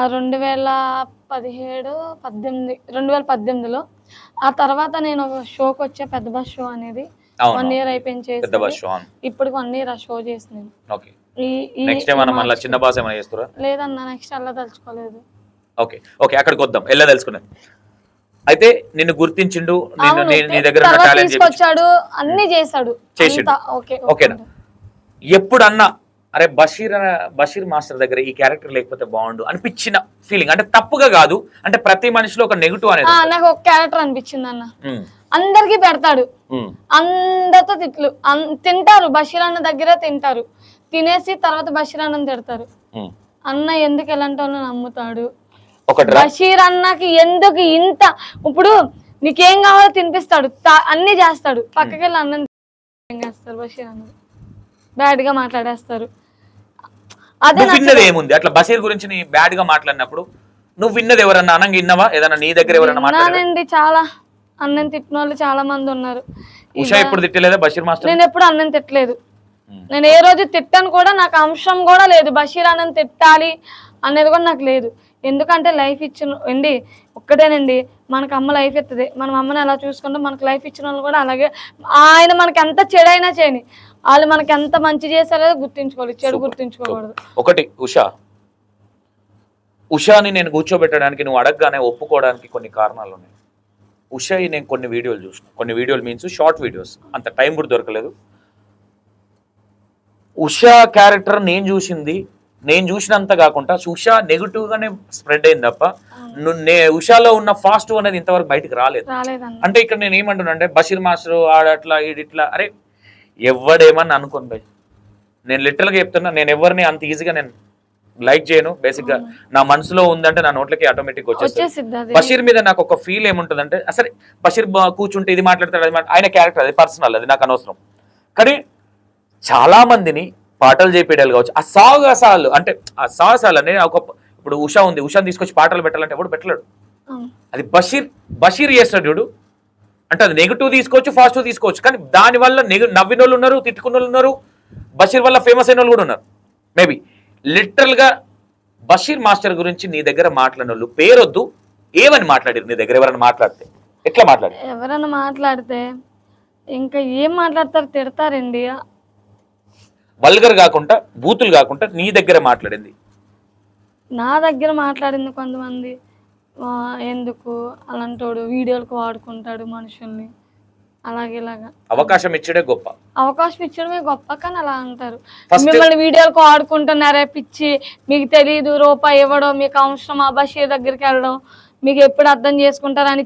2017, 18 2018లో. ఆ తర్వాత నేను ఒక షోకి వచ్చా, పెద్ద బస్ షో అనేది. 1 ఇయర్ అయిపోయింది చేసి. ఇప్పుడు 1 ఇయర్ ఆ షో చేసినాను. లేదన్నా, నెక్స్ట్ అలా తలుచుకోలేదు. అక్కడికి వద్దాం, ఎలా తెలుసుకున్నాను. అయితే నిన్ను గుర్తించిండు, తీసుకొచ్చాడు, అన్ని చేశాడు. ఓకేనా? ఎప్పుడన్నా అరే బషీర్ మాస్టర్ దగ్గర ఈ క్యారెక్టర్ లేకపోతే బాగుండు అనిపించిన ఫీలింగ్, అంటే తప్పుగా కాదు, అంటే ప్రతి మనిషిలో ఒక నెగిటివ్ అనేది. నాకు ఒక క్యారెక్టర్ అనిపించింది అన్న. అందరికి పెడతాడు, అందరితో తిట్లు, తింటారు. బషీర్ అన్న దగ్గర తింటారు, తినేసి తర్వాత బషీర్ అన్నని తిడతారు. అన్న ఎందుకు ఎలాంటి వాళ్ళని నమ్ముతాడు? బషీర్ అన్నకి ఎందుకు ఇంత, ఇప్పుడు నీకేం కావాలో తినిపిస్తాడు, అన్ని చేస్తాడు, పక్కకెళ్ళి అన్నం చేస్తారు. బషీర్ అన్న బ్యాడ్ గా మాట్లాడేస్తారు. అదే ఏముంది అట్లా బషీర్ గురించి నీ బ్యాడ్ గా మాట్లాడినప్పుడు నువ్వు విన్నది ఎవరన్నా అనంగా విన్నావా? ఏదన్నా నీ దగ్గర ఎవరన్నా మాట్లాడానండి, చాలా అన్నం తిట్టిన వాళ్ళు చాలా మంది ఉన్నారు. ఉషా ఎప్పుడు తిట్టలేదా బషీర్ మాస్టర్? నేను ఎప్పుడు అన్నం తిట్టలేదు, నేను ఏ రోజు తిట్టాను కూడా, నాకు అంశం కూడా లేదు బషీర్ అన్నం తిట్టాలి అనేది కూడా నాకు లేదు. ఎందుకంటే లైఫ్ ఇచ్చిన అండి ఒక్కటేనండి, మనకు అమ్మ లైఫ్ ఇస్తుంది, మనం అమ్మని ఎలా చూసుకుంటాం, మనకు లైఫ్ ఇచ్చిన వాళ్ళు కూడా అలాగే. ఆయన మనకి ఎంత చెడైనా చేయని, వాళ్ళు మనకి ఎంత మంచి చేశారో గుర్తించుకోవాలి, చెడు గుర్తించుకోకూడదు. ఒకటి ఉషాని నేను కూర్చోబెట్టడానికి నువ్వు అడగగానే ఒప్పుకోవడానికి కొన్ని కారణాలు ఉన్నాయి. ఉషాయి నేను కొన్ని వీడియోలు చూసిన, కొన్ని వీడియోలు మీన్స్ షార్ట్ వీడియోస్, అంత టైం కూడా దొరకలేదు. ఉషా క్యారెక్టర్ నేను చూసినంత కాకుండా ఉషా నెగిటివ్ గానే స్ప్రెడ్ అయింది తప్ప ఉషాలో ఉన్న ఫాస్ట్ అనేది ఇంతవరకు బయటకు రాలేదు. అంటే ఇక్కడ నేను ఏమంటున్నా అంటే బషీర్ మాస్టర్ ఆడట్లా ఈడిట్లా, అరే ఎవడేమని అనుకోను భయ్, నేను లిటరల్గా చెప్తున్నా, నేను ఎవరిని అంత ఈజీగా నేను లైక్ చేయను. బేసిక్ గా నా మనసులో ఉందంటే నా నోట్లకి ఆటోమేటిక్ వచ్చేస్తుంది. బషీర్ మీద నాకు ఒక ఫీల్ ఏముంటుందంటే, సరే బషీర్ కూర్చుంటే ఇది మాట్లాడతాడు, అది ఆయన క్యారెక్టర్, అది పర్సనల్, అది నాకు అనవసరం. కానీ చాలా మందిని పాటలు చేపేయాలి కావచ్చు, ఆ సాహసాలు అంటే ఆ సాహసాలు అనేది ఒక, ఇప్పుడు ఉషా ఉంది, ఉషాని తీసుకొచ్చి పాటలు పెట్టాలంటే ఎవడు పెట్టలేడు. అది బషీర్ చేస్తాడు చూడు, అంటే అది నెగిటివ్ తీసుకోవచ్చు, పాజిటివ్ తీసుకోవచ్చు, కానీ దానివల్ల నవ్విన వాళ్ళు ఉన్నారు, తిట్టుకున్న వాళ్ళు ఉన్నారు, బషీర్ వల్ల ఫేమస్ అయిన వాళ్ళు కూడా ఉన్నారు. మేబీ లిటరల్ గా బషీర్ మాస్టర్ గురించి నీ దగ్గర మాట్లాడిన వాళ్ళు పేరొద్దు, ఏమని మాట్లాడారు నీ దగ్గర? ఎవరైనా మాట్లాడితే ఎట్లా మాట్లాడారు? ఎవరైనా మాట్లాడితే ఇంకా ఏం మాట్లాడతారు, తిడతారండి. వల్గర్ కాకుండా, బూతులు కాకుండా నీ దగ్గర మాట్లాడింది? నా దగ్గర మాట్లాడింది కొంతమంది, ఎందుకు అలాంటోడు వీడియోలకు వాడుకుంటాడు మనుషుల్ని, అలాగేలాగా. అవకాశం ఇచ్చడే గొప్ప, అవకాశం ఇచ్చడమే గొప్ప, కానీ అలా అంటారు. మిమ్మల్ని వీడియోలకు వాడుకుంటున్నారే పిచ్చి, మీకు తెలీదు రూపాయి ఇవ్వడం, మీకు అవసరం ఆ బషీర్ దగ్గరికి వెళ్ళడం, మీకు ఎప్పుడు అర్థం చేసుకుంటారని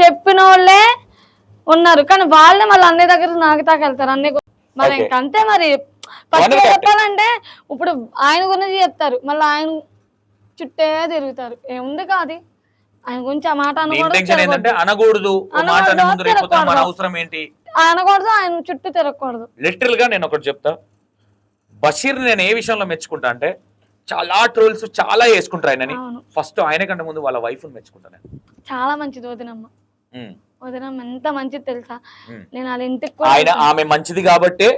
చెప్పిన వాళ్ళే ఉన్నారు. కానీ వాళ్ళే మళ్ళీ అన్ని దగ్గర నాగతాకి వెళ్తారు, అన్ని మరి ఇంకంతే. మరి పచ్చి చెప్పాలంటే ఇప్పుడు ఆయన గురించి చెప్తారు, మళ్ళీ ఆయన చుట్టే తిరుగుతారు. ఏముంది కాదు ఆయన గురించి ఆ మాట అనకూడదు, ఆయన చుట్టూ తిరగకూడదు. లిటరల్ గా నేను ఒకటి చెప్తా, బషీర్ నేను ఏ విషయంలో మెచ్చుకుంటా అంటే, చాలా ట్రోల్స్ చాలా వేసుకుంటారు ఆయనని. ఫస్ట్ ఆయన కంటే ముందు వాళ్ళ వైఫ్ మెచ్చుకుంటాను. చాలా మంచిది వదినమ్మ, వదినమ్మ ఎంత మంచిది తెలుసా. నేను వాళ్ళ ఇంటికి ఆమె మంచిది కాబట్టి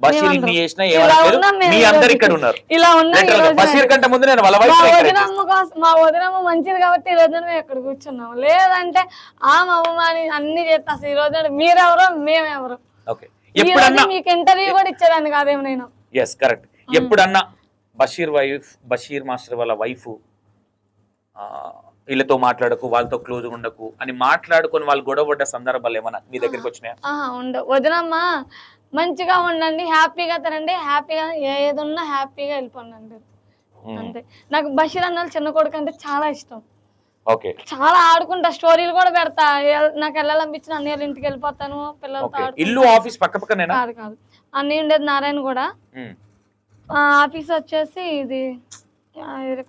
బషీర్ ఇన్ని చేసినా మీ అందరు ఇక్కడ ఉన్నారు. ఇలా ఉన్నారు. బషీర్ కంటే ముందు నేను వాళ్ళ వైఫ్ మా వదినమ్మ మంచిది కాబట్టి ఈ రోజు మేము ఎక్కడ కూర్చున్నాం. లేదంటే ఆమె అవమాని అన్ని చేస్తా. అసలు ఈ రోజు మీరెవరో మేమెవరో, మీకు ఇంటర్వ్యూ కూడా ఇచ్చేదాన్ని కాదేమో నేను. Yes correct. ఎప్పుడన్నా బషీర్ మాస్టర్ వాళ్ళ వైఫ్ వీళ్ళతో మాట్లాడకు, వాళ్ళతో క్లోజ్ ఉండకు అని మాట్లాడుకొని వాళ్ళు గొడవ పడ్డ సందర్భాలు ఏమన్నా మీ దగ్గరికి వచ్చినాయా? ఉండవు. వదినమ్మ మంచిగా ఉండండి, హ్యాపీగా తినండి, హ్యాపీగా ఏదున్నా హ్యాపీగా వెళ్ళిపోండి అంతే. నాకు బషీర్ అన్న చిన్న కొడుకు అంటే చాలా ఇష్టం. చాలా ఆడుకుంటా, స్టోరీలు కూడా పెడతా. నాకు వెళ్ళాలనిపించిన అన్నయ్య ఇంటికి వెళ్ళిపోతాను, పిల్లలతో. ఇల్లు ఆఫీస్ పక్క పక్కనేనా? కాదు కాదు, అన్నీ ఉండేది నారాయణ కూడా. ఆఫీస్ వచ్చేసి ఇది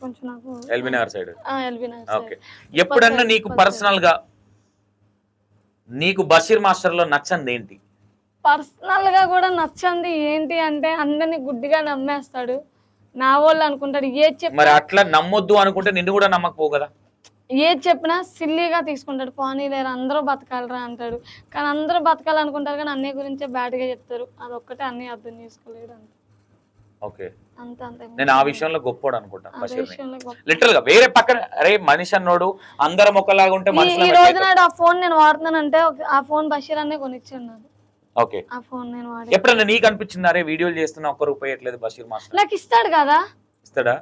కొంచెం నాకు ఎల్బీనగర్ సైడ్. ఎప్పుడన్నా నీకు పర్సనల్ గా నీకు బషీర్ మాస్టర్ లో నచ్చంది ఏంటి? పర్సనల్ గా కూడా నచ్చంది ఏంటి అంటే, అందరినీ గుడ్డిగా నమ్మేస్తాడు, నా వాళ్ళు అనుకుంటాడు. ఏది చెప్పినా మరి అట్లా నమ్మొద్దు అనుకుంటే నిన్ను కూడా నమ్మకపోవు కదా. ఏది చెప్పినా సిల్లీగా తీసుకుంటాడు. పోనీ లేరు అందరూ బతకాలరా అంటాడు, కానీ అందరూ బతకాలనుకుంటారు, కానీ అన్నయ్య గురించే బ్యాడ్గా చెప్తారు. అదొక్కటే అన్నయ్య అర్థం చేసుకోలేడు అంతే. ఓకే. అంతే అంతే. నేను ఆ విషయంలో గొప్పోడు అనుకుంటాను బషీర్ విషయంలో గొప్ప. లిటరల్ గా వేరే పక్కన అరే మనిషి అన్నోడు అందరం ఒకలాగా ఉంటే ఈ రోజు నాడు ఆ ఫోన్ నేను వాడుతున్నానంటే ఆ ఫోన్ బషీర్ అనే కొనిచ్చాడు నాకు. ఓకే, ఆ ఫోన్ నేను వాడి ఎప్పుడన్నా నీకు అనిపించింది అరే వీడియోలు చేస్తున్నా ₹1 ఇవ్వట్లేదు బషీర్ మాస్టర్? నాకు ఇస్తాడు కదా. ఇస్తాడా?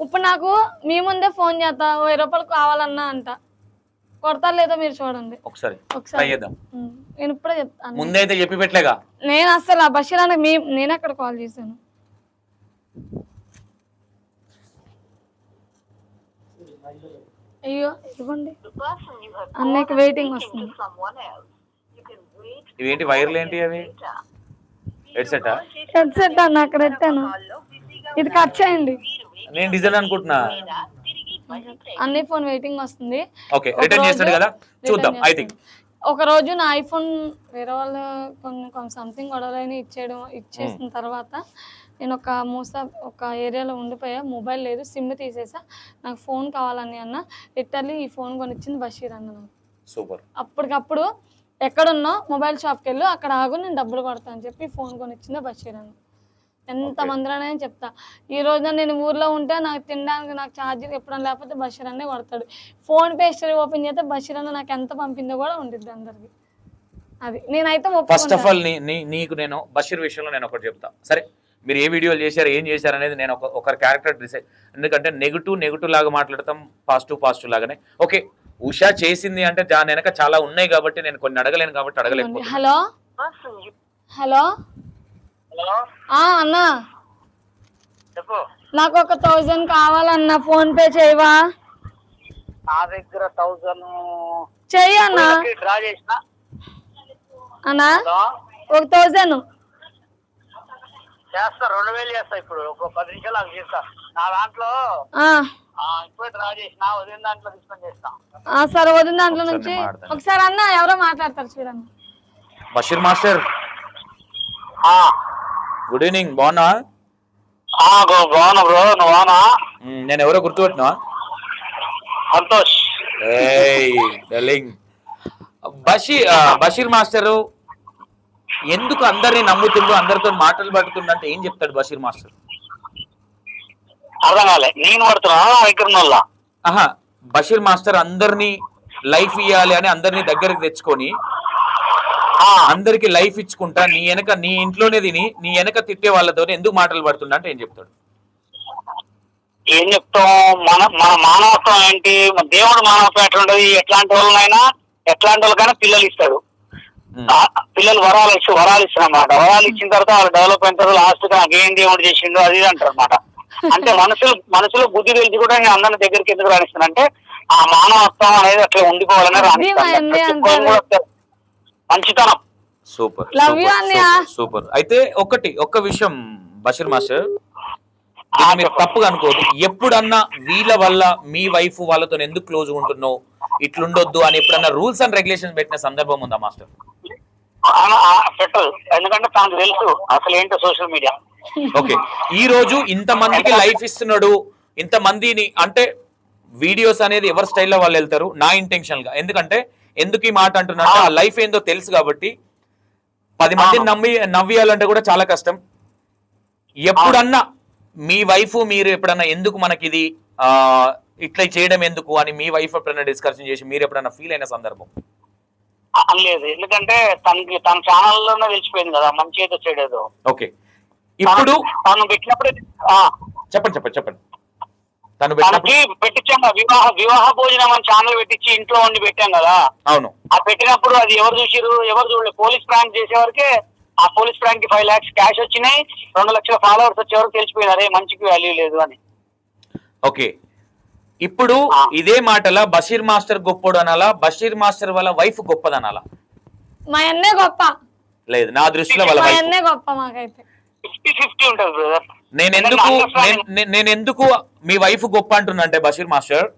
ఇప్పుడు నాకు మీ ముందే ఫోన్ చేస్తా, ₹1000 కావాలన్నా అంట, కొడతా లేదో మీరు చూడండి ఒకసారి ఒకసారి. చేద్దాం. నేను ఇప్పుడే చెప్తాను. ముందైతే చెప్పి పెట్టలేగా. నేను అసలు ఆ బషీర్ అనే నేను అక్కడ కాల్ చేశాను. అయ్యో ఇవ్వండి, అన్నకి వెయిటింగ్ వస్తుంది. ఇవేంటి వైర్లు ఏంటి అవి? హెడ్సెటా? హెడ్సెట్ అన్న అక్కడ పెట్టాను, ఇది కట్ చేయండి. నేను డిజైన్ అనుకుంటున్నా. అన్ని ఫోన్ వెయిటింగ్ వస్తుంది. ఓకే, రిటర్న్ చేస్తాడు కదా, చూద్దాం. ఐ థింక్ ఒక రోజు నా ఐఫోన్ వేరే వాళ్ళు కొన్ని సంథింగ్ గొడవలని ఇచ్చేసిన తర్వాత నేను ఒక ఏరియాలో ఉండిపోయా, మొబైల్ లేదు, సిమ్ తీసేసా, నాకు ఫోన్ కావాలని అన్న. లిటరల్లీ ఈ ఫోన్ కొనిచ్చింది బషీర్ అన్న నాకు. సూపర్. అప్పటికప్పుడు ఎక్కడున్నా మొబైల్ షాప్కి వెళ్ళు, అక్కడ ఆగు, నేను డబ్బులు కొడతా అని చెప్పి ఫోన్ కొనిచ్చింది బషీర్ అన్న. ఎంత మందిలోనే చెప్తా, ఈ రోజున నేను ఊర్లో ఉంటే నాకు తినడానికి నాకు ఛార్జర్ ఎప్పుడన్నా లేకపోతే బషీర్ అన్నే కొడతాడు. ఫోన్ పే హిస్టరీ ఓపెన్ చేస్తే బషీర్ అన్న నాకు ఎంత పంపిందో కూడా ఉంటుంది అందరికి. అది నేనైతే ఫస్ట్ ఆఫ్ ఆల్ నీకు నేను బషీర్ విషయంలో నేను ఒకటి చెప్తా. సరే మీరు ఏ వీడియోలు చేశారు ఏం చేశారు అనేది నేను ఒకరి క్యారెక్టర్ డిసైడ్, ఎందుకంటే నెగిటివ్ లాగా మాట్లాడతాం, పాజిటివ్ లాగానే. ఓకే, ఉషా చేసింది అంటే దాని వెనక చాలా ఉన్నాయి కాబట్టి నేను కొన్ని అడగలేను కాబట్టి అడగలేకపోతే. హలో హలో అన్నా, నాకు ఒక 1000 కావాలన్నా, ఫోన్ పే చేయవా? నా దగ్గర 1000 చెయ్యి అన్నా. డ్రా చేసిన అన్నా ఒక 1000 చేస్తా, 2000 చేస్తా. ఇప్పుడు ఒక 10 నిమిషాలు అవి చేస్తా. నా దాంట్లో ఇప్పుడే డ్రా చేసిన, వదిన దాంట్లో తీసుకొని చేస్తా. సరే, వదిన దాంట్లో నుంచి ఒకసారి అన్న ఎవరో మాట్లాడతారు చూడండి. బషీర్ మాస్టర్ గుడ్ ఈవినింగ్, బాగున్నా? బాగున్నా బ్రో, నువ్వు బాగున్నా? నేను ఎవరో గుర్తుపెట్టినా? సంతోష్. బషీర్ మాస్టర్ ఎందుకు అందరినీ నమ్ముతుండ్రు, అందరితో మాటలు పడుతుండంటే ఏం చెప్తాడు బషీర్ మాస్టర్? అర్థం కాలే. నేను పడుతున్నా. ఆహా, బషీర్ మాస్టర్ అందరినీ లైఫ్ ఇవ్వాలి అని అందరినీ దగ్గరికి తెచ్చుకొని అందరికి లైఫ్ ఇచ్చుకుంటా నీ ఇంట్లోనే తిని నీ వెనక తిట్టే వాళ్ళతో ఎందుకు మాటలు పడుతుండ అంటే ఏం చెప్తాడు? ఏం చెప్తాం, మన మానవత్వం ఏంటి, దేవుడు మానవత్వం ఎట్లుంటది, ఎట్లాంటి వాళ్ళకైనా పిల్లలు ఇస్తాడు. పిల్లలు వరాలు ఇస్తారన్నమాట. వరాలు ఇచ్చిన తర్వాత వాళ్ళు డెవలప్ అయిన తర్వాత లాస్ట్ నాకు ఏం దేవుడు చేసిండు అది అంటారు అనమాట. అంటే మనసులో బుద్ధి తెలిసి కూడా నేను అందరి దగ్గరికి ఎందుకు రాణిస్తాను అంటే ఆ మానవత్వం అనేది అట్లా ఉండిపోవాలని రాణిస్తాను. మంచితనం. సూపర్. అయితే ఒక్క విషయం బషీర్ మాస్టర్, మీరు తప్పుగా అనుకోదు, ఎప్పుడన్నా వీళ్ళ వల్ల మీ వైఫ్ వాళ్ళతో ఎందుకు క్లోజ్ ఉంటున్నావు, ఇట్లుండొద్దు అని ఎప్పుడన్నా రూల్స్ అండ్ రెగ్యులేషన్స్ పెట్టిన సందర్భం ఉందా మాస్టర్? పెట్టదు, ఎందుకంటే తనకు తెలుసు అసలు ఏంటో సోషల్ మీడియా. ఓకే, ఈ రోజు ఇంతమందికి లైఫ్ ఇస్తున్నాడు, ఇంతమందిని అంటే వీడియోస్ అనేది ఎవరి స్టైల్లో వాళ్ళు వెళ్తారు. నా ఇంటెన్షన్ గా, ఎందుకు ఈ మాట అంటున్నా, ఆ లైఫ్ ఏందో తెలుసు కాబట్టి 10 మందిని నవ్వియాలంటే కూడా చాలా కష్టం. ఎప్పుడన్నా మీ వైఫ్ మీరు ఎప్పుడన్నా ఎందుకు మనకి ఇది ఇట్లా చేయడం ఎందుకు అని మీ వైఫ్ ఎప్పుడన్నా డిస్కషన్ చేసి మీరు ఎప్పుడన్నా ఫీల్ అయిన సందర్భం? లేదు, ఎందుకంటే తన ఛానల్లోనే తెలిసిపోయింది కదా మంచి ఏదో చెడేదో. ఓకే, ఇప్పుడు తను పెట్టినప్పుడు చెప్పండి. తనకి పెట్టించాం వివాహ భోజనం అని ఛానల్ పెట్టించి ఇంట్లో వండి పెట్టాం కదా. అవును, ఆ పెట్టినప్పుడు అది ఎవరు చూడలేదు. పోలీస్ ప్రాంక్ చేసేవరకే ఆ పోలీస్ ప్రాంక్ కి 5 lakhs క్యాష్ వచ్చినాయి, 2 లక్షల ఫాలోవర్స్ వచ్చేవరకు తెలిసిపోయినారే మంచికి వాల్యూ లేదు అని. ఓకే, ఇప్పుడు ఇదే మాటలా బషీర్ మాస్టర్ గొప్పడు అనాలా, బషీర్ మాస్టర్ వాళ్ళ వైఫ్ గొప్పదనాలా? మా అన్నే గొప్ప. లేదు, నా దృష్టిలో వాళ్ళ అన్నే గొప్ప. మాకైతే 50-50 ఉంటుంది బ్రదర్. నేను ఎందుకు మీ వైఫ్ గొప్ప అంటున్నా అంటే బషీర్ మాస్టర్,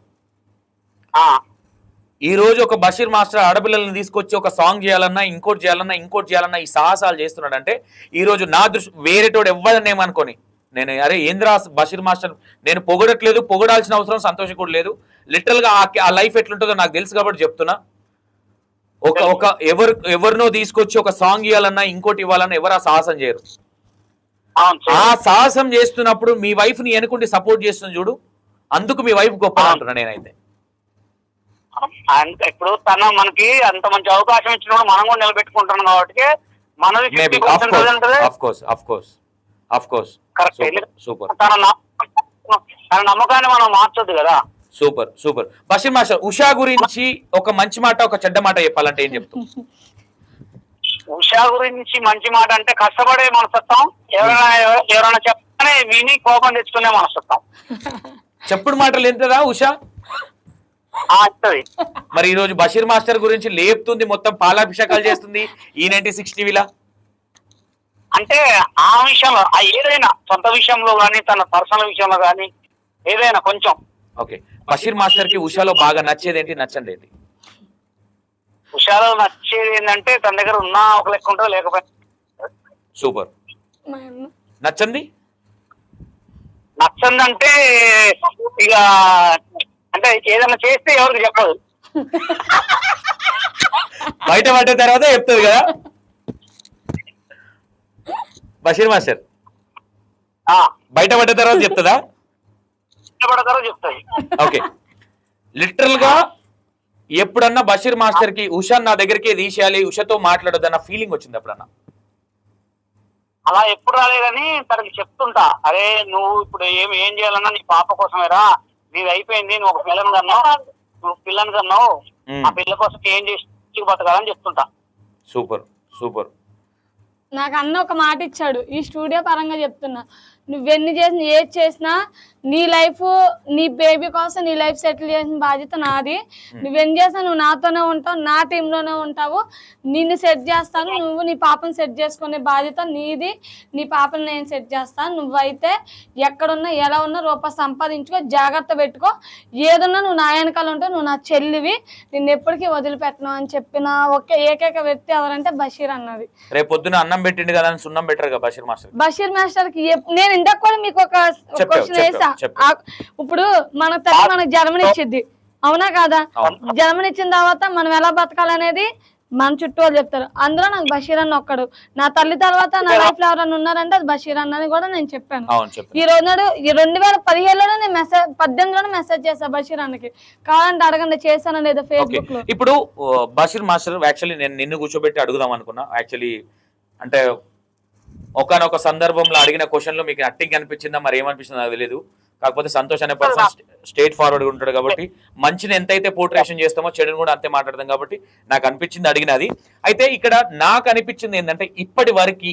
ఈ రోజు ఒక బషీర్ మాస్టర్ ఆడపిల్లల్ని తీసుకొచ్చి ఒక సాంగ్ చేయాలన్నా ఇంకోటి చేయాలన్నా ఈ సాహసాలు చేస్తున్నాడు అంటే ఈ రోజు నా దృష్టి వేరేటోడు ఎవ్వదనేమనుకోని నేను అరే ఏంద్రా బషీర్ మాస్టర్, నేను పొగడాల్సిన అవసరం సంతోషం కూడా లేదు. లిటరల్ గా ఆ లైఫ్ ఎట్లుంటుందో నాకు తెలుసు కాబట్టి చెప్తున్నా. ఎవరినో తీసుకొచ్చి ఒక సాంగ్ ఇవ్వాలన్నా ఇంకోటి ఇవ్వాలన్నా ఎవరు ఆ సాహసం చేయరు. ఆ సాహసం చేస్తున్నప్పుడు మీ వైఫ్ ని ఎనుకుండి సపోర్ట్ చేస్తుంది చూడు, అందుకు మీ వైఫ్ గొప్ప అంటున్నా నేనైతే. ఇప్పుడు తన మనకి అంత మంచి అవకాశం ఇచ్చినప్పుడు మనం కూడా నిలబెట్టుకుంటున్నాం కాబట్టి మనది 50% కరెక్ట్. సూపర్ తన నమ్మకాన్ని మనం మార్చొద్దు కదా. Super super. Basheer master, Usha గురించి ఒక మంచి మాట ఒక చెడ్డ మాట చెప్పాలంటే ఏం చెప్తాం? ఉషా గురించి మంచి మాట అంటే కష్టపడే మనస్తత్వం, ఎవరైనా చెప్పనే విని కోపం తెచ్చుకునే మనస్తత్వం. చెప్పుడు మాటలు ఎంతదా ఉషా? మరి ఈ రోజు బషీర్ మాస్టర్ గురించి లేపుతుంది, మొత్తం పాలాభిషేకాలు చేస్తుంది ఈ 96 టీవీలా. అంటే ఆ విషయంలో ఏదైనా సొంత విషయంలో గానీ తన పర్సనల్ విషయంలో గానీ ఏదైనా కొంచెం. ఓకే, బషీర్ మాస్టర్ కి ఉషాలో బాగా నచ్చేది ఏంటి, నచ్చండి ఏంటి? ఉషాలో నచ్చేది ఏంటంటే తన దగ్గర ఉన్న ఒక లెక్క ఉంటుందో లేకపోతే. సూపర్. నచ్చంది నచ్చందంటే ఇక అంటే ఏదైనా చేస్తే ఎవరికి చెప్పదు, బయట పడ్డ తర్వాత చెప్తుంది కదా బషీర్ మాస్టర్. బయట పడ్డ తర్వాత చెప్తుందా? చెప్తాయి. ఓకే, లిటరల్ గా ఎప్పుడన్నా బషీర్ మాస్టర్ కి ఉషా నా దగ్గరికి తీసేయాలి, ఉషతో మాట్లాడదు అన్న ఫీలింగ్ వచ్చింది ఎప్పుడన్నా? అలా ఎప్పుడు రాలేదని తనకి చెప్తుంటా, అరే నువ్వు ఇప్పుడు ఏం చేయాలన్నా నీ పాప కోసమేరా, నీది అయిపోయింది, నువ్వు ఒక పిల్లని కన్నావు, ఆ పిల్ల కోసం ఏం చేసి బతకాలని చెప్తుంటా. Super super. నాకు అన్న ఒక మాట ఇచ్చాడు, ఈ స్టూడియో పరంగా చెప్తున్నా, నువ్వెన్ని చేసిన ఏది చేసినా నీ లైఫ్ నీ బేబీ కోసం నీ లైఫ్ సెటిల్ చేసిన బాధ్యత నాది. నువ్వెన్ని చేసినా నువ్వు నాతోనే ఉంటావు, నా టీంలోనే ఉంటావు, నిన్ను సెట్ చేస్తాను, నువ్వు నీ పాపను సెట్ చేసుకునే బాధ్యత నీది, నీ పాపను నేను సెట్ చేస్తాను. నువ్వైతే ఎక్కడున్నా ఎలా ఉన్నా రూపాయి సంపాదించుకో, జాగ్రత్త పెట్టుకో, ఏదున్నా నువ్వు నా వెనకాల ఉంటావు, నువ్వు నా చెల్లివి, నిన్ను ఎప్పటికీ వదిలిపెట్టను అని చెప్పిన ఒకే ఏకైక వ్యక్తి ఎవరంటే బషీర్ అన్నది. రేపు పొద్దున అన్నం పెట్టింది కదా అని సున్నం పెట్టరు కదా బషీర్ మాస్టర్. బషీర్ మాస్టర్ కి నేను ఇందాక కూడా మీకు ఒక క్వశ్చన్ వేసా. ఇప్పుడు మన తల్లి మనకు జన్మనిచ్చింది, అవునా కాదా? జన్మనిచ్చిన తర్వాత మనం ఎలా బతకాలనేది మన చుట్టూ వాళ్ళు చెప్తారు. అందులో నాకు బషీర్ అన్న ఒక్కడు. నా తల్లి తర్వాత నా లైఫ్ లో ఎవరైనా ఉన్నారంటే అది బషీర్ అన్నని కూడా నేను చెప్పాను. ఈ రోజు నాడు 2017లోనే నేను 18లోనే మెసేజ్ చేశా బషీర్ అన్నకి, కావాలంటే అడగండి చేశాను లేదా ఫేస్బుక్ లో. ఇప్పుడు బషీర్ మాస్టర్ యాక్చువల్లీ నేను నిన్ను కూర్చోబెట్టి అడుగుదాం అనుకున్నా. యాక్చువల్లీ అంటే ఒకనొక సందర్భంలో అడిగిన క్వశ్చన్ లో మీకు అట్టింగ్ అనిపించిందా మరి ఏమనిపించిందో నాకు తెలియదు. కాకపోతే సంతోష్ అనే పర్సన్ స్ట్రేట్ ఫార్వర్డ్ ఉంటాడు కాబట్టి మంచిని ఎంతైతే పోర్ట్రేషన్ చేస్తామో చెడుని కూడా అంతే మాట్లాడతాం కాబట్టి నాకు అనిపించింది అడిగినది. అయితే ఇక్కడ నాకు అనిపించింది ఏంటంటే ఇప్పటి వరకు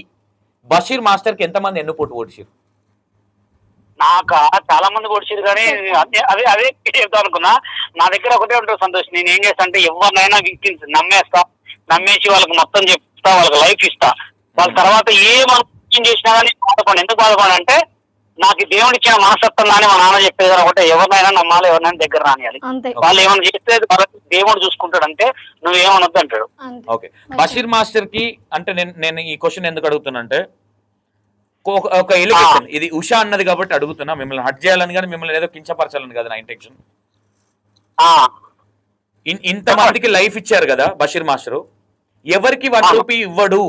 బషీర్ మాస్టర్ కి ఎంతమంది ఎన్నుపోటు ఓడిచారు? నాకు చాలా మంది ఓడిచారు కానీ అదే చెప్తా అనుకున్నా. నా దగ్గర ఒకటే ఉంటుంది సంతోష్, నేను ఏం చేస్తా అంటే ఎవరినైనా నమ్మేసి వాళ్ళకి మొత్తం చెప్తా, వాళ్ళకి లైఫ్ ఇస్తా. వాళ్ళ తర్వాత ఏం చేసినా కానీ బాధపడి, ఎందుకు బాధపడి అంటే నాకు దేవుడు ఇచ్చిన మనస్తత్వం అని మా నాన్న చెప్పేది ఒకటే, ఎవరినైనా నమ్మాలి, ఎవరినైనా దగ్గర రానియాలి. వాళ్ళు ఏమైనా చేస్తే దేవుడు చూసుకుంటాడు, అంటే నువ్వేమనొద్దు అంటాడు. ఓకే, బషీర్ మాస్టర్ కి అంటే నేను ఈ క్వశ్చన్ ఎందుకు అడుగుతున్నా, ఒక ఎలిగేషన్ ఇది ఉషా అన్నది కాబట్టి అడుగుతున్నా. మిమ్మల్ని హట్ చేయాలని కానీ మిమ్మల్ని ఏదో కించపరచాలని కదా నా ఇంటెన్షన్. ఇంతమందికి లైఫ్ ఇచ్చారు కదా బషీర్ మాస్టర్, ఎవరికి 1 రూపీ ఇవ్వడు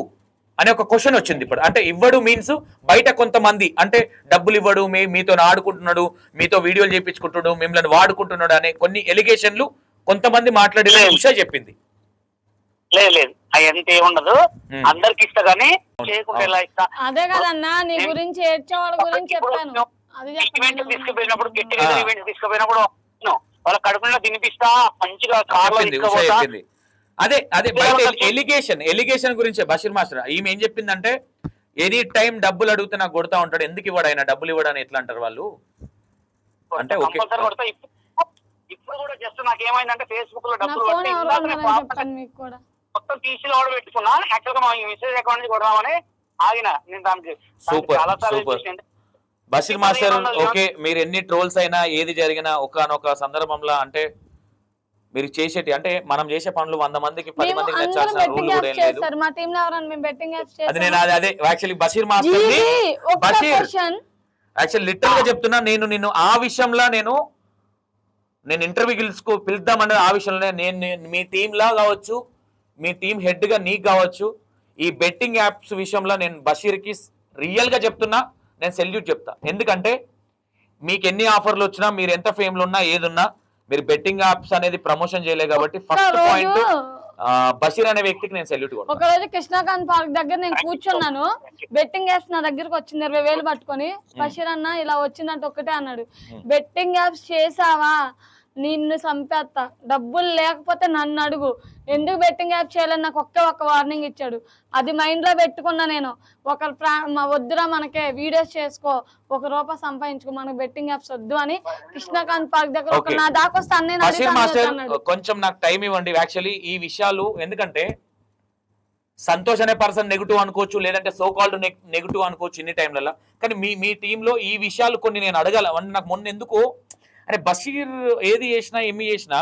అనే ఒక క్వశ్చన్ వచ్చింది ఇప్పుడు. అంటే ఇవ్వడు మీన్స్ బయట కొంతమంది అంటే డబ్బులు ఇవ్వడు, మీతో ఆడుకుంటున్నాడు, మీతో వీడియోలు చేయించుకుంటున్నాడు, మిమ్మల్ని వాడుకుంటున్నాడు అనే కొన్ని ఎలిగేషన్లు కొంతమంది మాట్లాడి ఉషా చెప్పింది. లేదు అదంతా ఏముండదు, అందరికి ఇస్తా కానీ చేయకుండా ఎలా ఇస్తా. అదే కదన్నా నీ గురించి ఏడ్చేవాళ్ళ గురించి చెప్పాను. తీసుకుపోయినప్పుడు తీసుకుపోయినప్పుడు వాళ్ళ కడుపులో తినిపిస్తా, మంచిగా కార్లో తీసుకుపోతా. అదే బయట ఎలిగేషన్ గురించి బషీర్ మాస్టర్ ఈమె ఏం చెప్పిందంటే ఎనీ టైం డబ్బులు అడిగితే నాకు కొడతా ఉంటాడు, ఎందుకు ఇవ్వడు ఆయన డబ్బులు ఇవ్వడని ఎట్లా అంటారు వాళ్ళు అంటే. ఇప్పుడు కూడా జస్ట్ నాకు ఏమైందంటే ఫేస్బుక్ లో డబ్బులు మొత్తం తీసి ఆర్డర్ పెట్టుకున్నా, యాక్చువల్ గా మా మెసేజ్ అకౌంట్ నుంచి కొడదామని ఆగిన నేను దానికి. Super Basheer master. ఓకే, మీరు ఎన్ని ట్రోల్స్ అయినా ఏది జరిగినా ఒకనొక సందర్భంలో అంటే మీరు చేసేటి అంటే మనం చేసే పనులు 100 మందికి 10 మందికి నచ్చాల్సిన రూల్ కూడా ఏం లేదు. అది నేను అదే actually Basheer master actually literal గా చెప్తున్నా, నిన్ను ఆ విషయంలో నేను ఇంటర్వ్యూకి పిలుద్దామన్నది ఆ విషయంలో నేను మీ టీమ్ లా కావచ్చు, మీ టీం హెడ్ గా నీకు కావచ్చు, ఈ బెట్టింగ్ యాప్స్ విషయంలో నేను బషీర్ కి రియల్ గా చెప్తున్నా, నేను సెల్యూట్ చెప్తా. ఎందుకంటే మీకు ఎన్ని ఆఫర్లు వచ్చినా, మీరు ఎంత ఫేమ్ లో ఉన్నా, ఏదున్నా, మీరు బెట్టింగ్ యాప్స్ అనేది ప్రమోషన్ చేయలేదు కాబట్టి ఫస్ట్ పాయింట్ బషీర్ అనే వ్యక్తికి నేను సెల్యూట్ కొడతాను. ఒక రోజు కృష్ణాకాంత్ పార్క్ దగ్గర నేను కూర్చున్నాను, బెట్టింగ్ యాప్స్ నా దగ్గరకు వచ్చింది 20,000 పట్టుకొని. బషీర్ అన్న ఇలా వచ్చిందంటే ఒక్కటే అన్నాడు, బెట్టింగ్ యాప్స్ చేసావా నిన్ను చంపేస్తా, డబ్బులు లేకపోతే నన్ను అడుగు, ఎందుకు బెట్టింగ్ యాప్ చేయాలని నాకు ఒక్క వార్నింగ్ ఇచ్చాడు. అది మైండ్ లో పెట్టుకున్నా నేను. ఒకరు వద్దురా మనకే వీడియోస్ చేసుకో, ₹1 సంపాదించుకో, మనకు బెట్టింగ్ యాప్స్ వద్దు అని కృష్ణాకాంత్ పార్క్ దగ్గర ఒక నా దాకొస్తే అన్నాడు. కొంచెం నాకు టైం ఇవ్వండి. యాక్చువల్లీ ఈ విషయాలు ఎందుకంటే సంతోష్ అనే పర్సన్ నెగిటివ్ అనుకోవచ్చు, లేదంటే సో కాల్డ్ నెగిటివ్ అనుకోవచ్చు ఇన్ని టైంలలో, కానీ మీ టీంలో ఈ విషయాలు కొన్ని నేను అడగాల. నాకు మొన్న ఎందుకు అరే బషీర్ ఏది చేసినా ఏమి చేసినా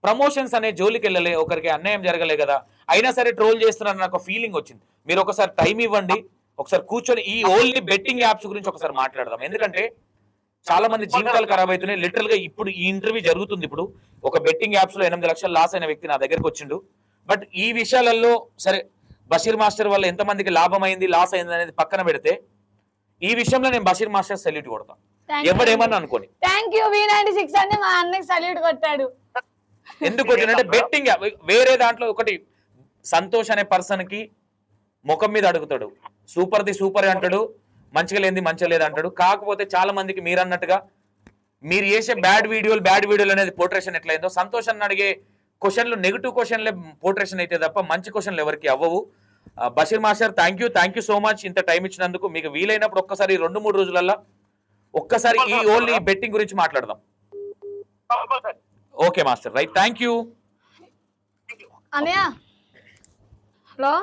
ప్రమోషన్స్ అనే జోలికి వెళ్ళలే, ఒకరికి అన్యాయం జరగలే కదా, అయినా సరే ట్రోల్ చేస్తున్నారు నాకు ఫీలింగ్ వచ్చింది. మీరు ఒకసారి టైం ఇవ్వండి, ఒకసారి కూర్చొని ఈ ఓన్లీ బెట్టింగ్ యాప్స్ గురించి ఒకసారి మాట్లాడదాం. ఎందుకంటే చాలా మంది జీవితాలు ఖరాబ్ అవుతున్నాయి. లిటరల్ గా ఇప్పుడు ఈ ఇంటర్వ్యూ జరుగుతుంది. ఇప్పుడు ఒక బెట్టింగ్ యాప్స్ లో 8 లక్షలు లాస్ అయిన వ్యక్తి నా దగ్గరకు వచ్చిండు. బట్ ఈ విషయాలలో సరే బషీర్ మాస్టర్ వల్ల ఎంతమందికి లాభం అయింది, లాస్ అయింది అనేది పక్కన పెడితే, ఈ విషయంలో నేను బషీర్ మాస్టర్ సెల్యూట్ కొడతాను, ఎవడేమన్నా అనుకోని. థ్యాంక్ యూ V96 అని మా అన్నకి సల్యూట్ కొట్టాడు. ఎందుకు కొట్టినంటే బెట్టింగ్ వేరే దాంట్లో ఒకటి సంతోష్ అనే పర్సన్ కి ముఖం మీద అడుగుతాడు, సూపర్ది సూపర్ అంటాడు, మంచిగా లేనిది మంచిగా లేదు అంటాడు. కాకపోతే చాలా మందికి మీరు అన్నట్టుగా మీరు చేసే బ్యాడ్ వీడియోలు అనేది పోర్ట్రేషన్ ఎట్లయిందో, సంతోష్ అన్న అడిగే క్వశ్చన్లు నెగిటివ్ క్వశ్చన్లే పోర్ట్రేషన్ అయితే తప్ప మంచి క్వశ్చన్లు ఎవరికి అవ్వవు. Basheer master thank you so much ఇంత టైం ఇచ్చినందుకు. మీకు వీలైనప్పుడు ఒక్కసారి 2-3 రోజులలో ఒక్కసారి ఈ ఓన్లీ బెట్టింగ్ గురించి మాట్లాడదాం. Okay master, right, thank you. అన్నయ్య హలో